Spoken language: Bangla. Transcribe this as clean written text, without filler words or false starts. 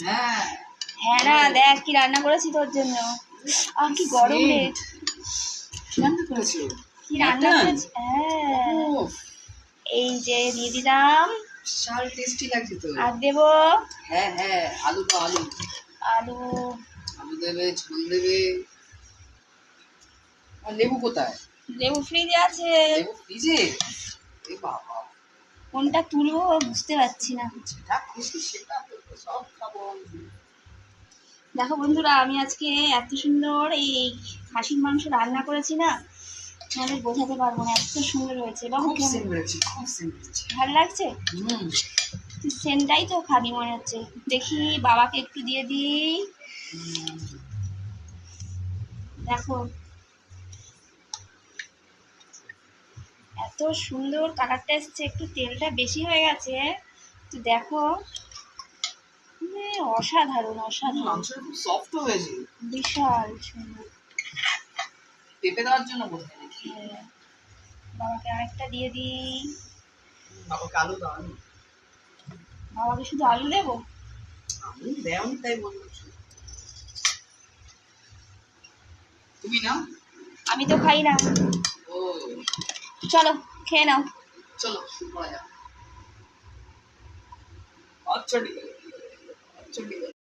হ্যাঁ হ্যাঁ না, দেখ কি রান্না করেছি তোর জন্য। আর কি গরম রে, কি রান্না করেছো? কি রান্না করেছি। হ্যাঁ, এই যে দিয়ে দিলাম। বিশাল টেস্টি লাগছে তো। আর দেবো, হ্যাঁ হ্যাঁ, আলু তো আলু। আলু। আলু দেবে, ঝোল দেবে। আর লেবু কোথায়? লেবু ফ্রিজে আছে। লেবু ফ্রিজে? এ বাবা, কোনটা তুলবো বুঝতে পারছি না। যেটা খুশি সেটা তো সব খাবো। দেখো বন্ধুরা, আমি আজকে এত সুন্দর এই খাসির মাংস রান্না করেছি না, তোমাদের বোঝাতে পারবো না, এত সুন্দর হয়েছে। বাবু খুব কেমন, সেন্ট বেরোচ্ছে, খুব সেন্ট বেরোচ্ছে। ভালো লাগছে? হুম। তুই সেন্টটাই তো খাবি মনে হচ্ছে। দেখি বাবাকে একটু দিয়ে দিই। দেখো এত সুন্দর কালারটা এসছে, একটু তেলটা বেশি হয়ে গেছে তো দেখো, অসাধারণ অসাধারণ, মাংসটা খুব সফট হয়েছে, বিশাল সুন্দর। পেঁপে দেওয়ার জন্য বোধহয় নাকি? হ্যাঁ, বাবাকে আরেকটা দিয়ে দিই। বাবাকে আলু দাও। বাবাকে শুধু আলু দেবো? আমি দেওনি তাই বলছি। তুমি না? আমি তো খাই না। ও, চলো খেয়ে নাও। চলো শুরু করা যাক। আচ্ছা ঠিক আছে, আচ্ছা ঠিক আছে।